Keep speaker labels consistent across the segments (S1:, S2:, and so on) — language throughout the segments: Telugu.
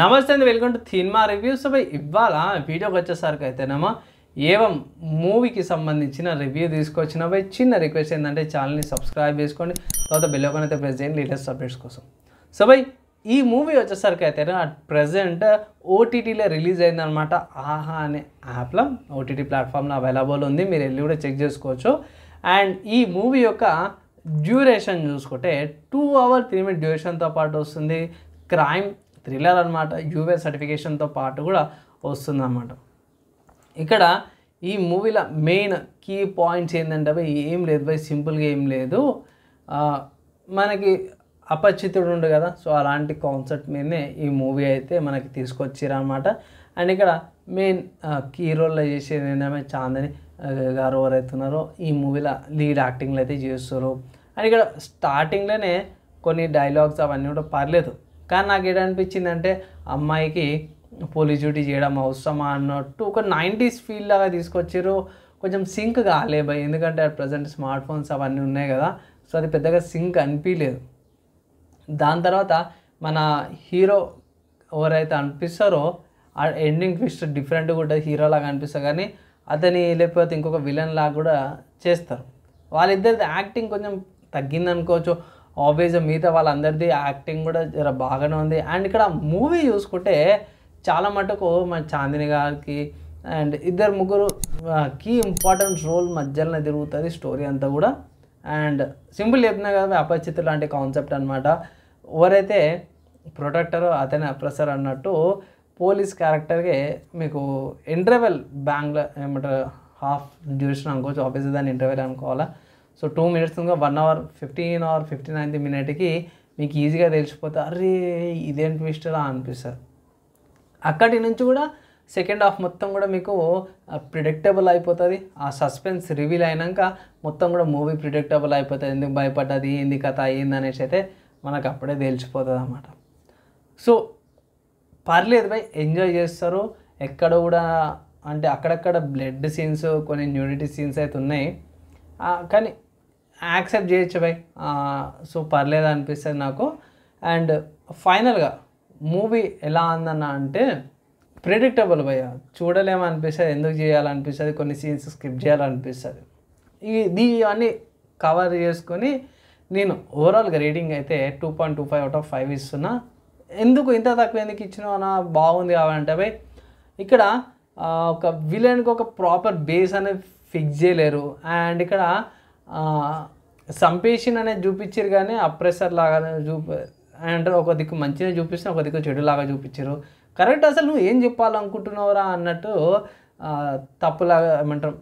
S1: నమస్తే అండి, వెల్కమ్ టు సినిమా రివ్యూస్. ఇవాళ వీడియోకి వచ్చేసరికి అయితేనేమో ఏవం మూవీకి సంబంధించిన రివ్యూ తీసుకొచ్చిన చిన్న రిక్వెస్ట్ ఏంటంటే ఛానల్ని సబ్స్క్రైబ్ చేసుకోండి, తర్వాత బెల్ ఐకాన్ అయితే ప్రెస్ చేయండి లేటెస్ట్ అప్డేట్స్ కోసం. సో ఈ మూవీ వచ్చేసరికి అయితే అట్ ప్రజెంట్ ఓటీటీలో రిలీజ్ అయిందనమాట. ఆహా అనే యాప్లో ఓటీటీ ప్లాట్ఫామ్లో అవైలబుల్ ఉంది, మీరు వెళ్ళి కూడా చెక్ చేసుకోవచ్చు. అండ్ ఈ మూవీ యొక్క డ్యూరేషన్ చూసుకుంటే 2 hours 3 minutes డ్యూరేషన్తో పాటు వస్తుంది. క్రైమ్ థ్రిల్లర్ అనమాట, యూఏ సర్టిఫికేషన్తో పాటు కూడా వస్తుందన్నమాట. ఇక్కడ ఈ మూవీలో మెయిన్ కీ పాయింట్స్ ఏంటంటే ఏం లేదు సింపుల్గా ఏం లేదు, మనకి అపరిచితుడు ఉండు కదా, సో అలాంటి కాన్సెప్ట్ మీదనే ఈ మూవీ అయితే మనకి తీసుకొచ్చారనమాట. అండ్ ఇక్కడ మెయిన్ కీ రోల్లో చేసేది ఏంటంటే చాందని గారు ఎవరైతున్నారో ఈ మూవీలో లీడ్ యాక్టింగ్లో అయితే చేస్తారు. అండ్ ఇక్కడ స్టార్టింగ్లోనే కొన్ని డైలాగ్స్ అవన్నీ కూడా పర్లేదు, కానీ నాకు ఏమనిపించిందంటే అమ్మాయికి పోలీస్ డ్యూటీ చేయడం అవసరమా అన్నట్టు ఒక 90s ఫీల్ లాగా తీసుకొచ్చారు. కొంచెం సింక్ కాలేబాయి, ఎందుకంటే అట్ ప్రజెంట్ స్మార్ట్ ఫోన్స్ అవన్నీ ఉన్నాయి కదా, సో అది పెద్దగా సింక్ అనిపించలేదు. దాని తర్వాత మన హీరో ఎవరైతే అనిపిస్తారో ఆ ఎండింగ్ ట్విస్ట్ డిఫరెంట్గా ఉంటుంది, హీరోలాగా అనిపిస్తుంది కానీ అతని లేకపోతే ఇంకొక విలన్ లాగా కూడా చేస్తారు. వాళ్ళిద్దరిది యాక్టింగ్ కొంచెం తగ్గిందనుకోవచ్చు. ఆబ్వియస్గా మిగతా వాళ్ళందరిది యాక్టింగ్ కూడా జర బాగానే ఉంది. అండ్ ఇక్కడ మూవీ చూసుకుంటే చాలా మటుకు మన చాందిని గారికి అండ్ ఇద్దరు ముగ్గురు కీ ఇంపార్టెంట్ రోల్ మధ్యలోనే తిరుగుతుంది స్టోరీ అంతా కూడా. అండ్ సింపుల్ చెప్పినా కదా, అపరిచితులు లాంటి కాన్సెప్ట్ అనమాట. ఎవరైతే ప్రొటెక్టరో అతనే అప్రెసర్ అన్నట్టు పోలీస్ క్యారెక్టర్కి మీకు ఇంటర్వెల్ బ్యాంగ్లో ఏమంటారు హాఫ్ డ్యూరేషన్ అనుకోవచ్చు, ఆబ్వియస్గా దాన్ని ఇంటర్వెల్ అనుకోవాలా. సో 2 minutes ఇంకా 1 hour 15 or 59th minute మీకు ఈజీగా తెలిసిపోతే అరే ఇదేం ట్విస్ట్ రా అనిపిస్తుంది. అక్కడి నుంచి కూడా సెకండ్ హాఫ్ మొత్తం కూడా మీకు ప్రిడిక్టబుల్ అయిపోతుంది. ఆ సస్పెన్స్ రివీల్ అయినాక మొత్తం కూడా మూవీ ప్రిడిక్టబుల్ అయిపోతుంది. ఎందుకు భయపడ్డది, ఏంది కథ అయ్యింది అనేసి అయితే మనకు అప్పుడే తెలిసిపోతుంది అన్నమాట. సో పర్లేదు ఎంజాయ్ చేస్తారు. ఎక్కడ కూడా అంటే అక్కడక్కడ బ్లడ్ సీన్స్, కొన్ని న్యూడిటీ సీన్స్ అయితే ఉన్నాయి, కానీ యాక్సెప్ట్ చేయొచ్చు సో పర్లేదు అనిపిస్తుంది నాకు. అండ్ ఫైనల్గా మూవీ ఎలా ఉందన్న అంటే ప్రిడిక్టబుల్ చూడలేమనిపిస్తుంది, ఎందుకు చేయాలనిపిస్తుంది, కొన్ని సీన్స్ స్కిప్ చేయాలనిపిస్తుంది. ఇవన్నీ కవర్ చేసుకొని నేను ఓవరాల్గా రేటింగ్ అయితే 2.25 out of 5 ఇస్తున్నా. ఎందుకు ఇంత తక్కువ ఎందుకు ఇచ్చినావు అన్న, బాగుంది కావాలంటే ఇక్కడ ఒక విలన్కి ఒక ప్రాపర్ బేస్ అనేది ఫిక్స్ చేయలేరు. అండ్ ఇక్కడ సంపేషన్ అనేది చూపించారు కానీ అప్రెసర్ లాగా అంటే ఒక దిక్కు మంచిగా చూపిస్తే ఒక దిక్కు చెడులాగా చూపించారు. కరెక్ట్ అసలు నువ్వు ఏం చెప్పాలనుకుంటున్నావురా అన్నట్టు తప్పులాగా ఏమంటారు,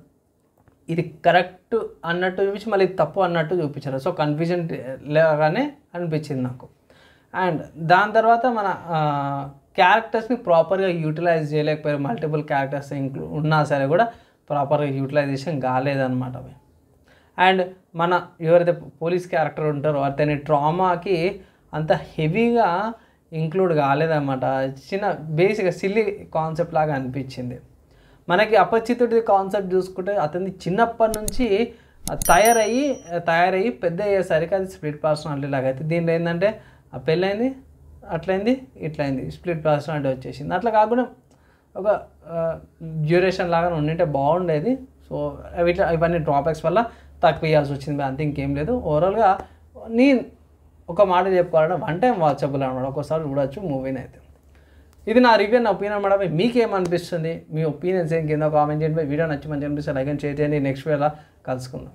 S1: ఇది కరెక్ట్ అన్నట్టు చూపించి మళ్ళీ తప్పు అన్నట్టు చూపించారు. సో కన్ఫ్యూజన్ లాగానే అనిపించింది నాకు. అండ్ దాని తర్వాత మన క్యారెక్టర్స్ని ప్రాపర్గా యూటిలైజ్ చేయలేకపోయారు. మల్టిపుల్ క్యారెక్టర్స్ ఉన్నా సరే కూడా ప్రాపర్గా యూటిలైజేషన్ కాలేదన్నమాట. అండ్ మన ఎవరైతే పోలీస్ క్యారెక్టర్ ఉంటారో అతని ట్రామాకి అంత హెవీగా ఇంక్లూడ్ కాలేదన్నమాట. చిన్న బేసిక్గా సిల్లీ కాన్సెప్ట్ లాగా అనిపించింది. మనకి అపరిచితుడి కాన్సెప్ట్ చూసుకుంటే అతన్ని చిన్నప్పటి నుంచి తయారయ్యి పెద్ద అయ్యేసరికి అది స్ప్లిట్ పర్సనాలిటీ లాగా అయితే, దీనిలో ఏంటంటే ఆ పెళ్ళైంది అట్లయింది ఇట్లయింది స్ప్లిట్ పర్సనాలిటీ వచ్చేసింది. అట్లా కాకుండా ఒక డ్యూరేషన్ లాగా ఉండింటే బాగుండేది. సో ఇవన్నీ డ్రాబ్యాక్స్ వల్ల తక్కువ ఇవ్వాల్సి వచ్చింది, అంతే ఇంకేం లేదు. ఓవరాల్గా నేను ఒక మాట చెప్పుకోవాలంటే 1 time వాచబుల్ అనమాట, ఒకసారి చూడొచ్చు మూవీని అయితే. ఇది నా రివ్యూ, నా ఒపీనియన్ అనమాట. మీకేమనిపిస్తుంది, మీ ఒపీనియన్స్ ఏం కింద కామెంట్ చేయండి. వీడియో నచ్చి మంచి అనిపిస్తే లైక్ అండ్ షేర్ చేయండి. నెక్స్ట్ వీడియోలో కలుసుకుందాం.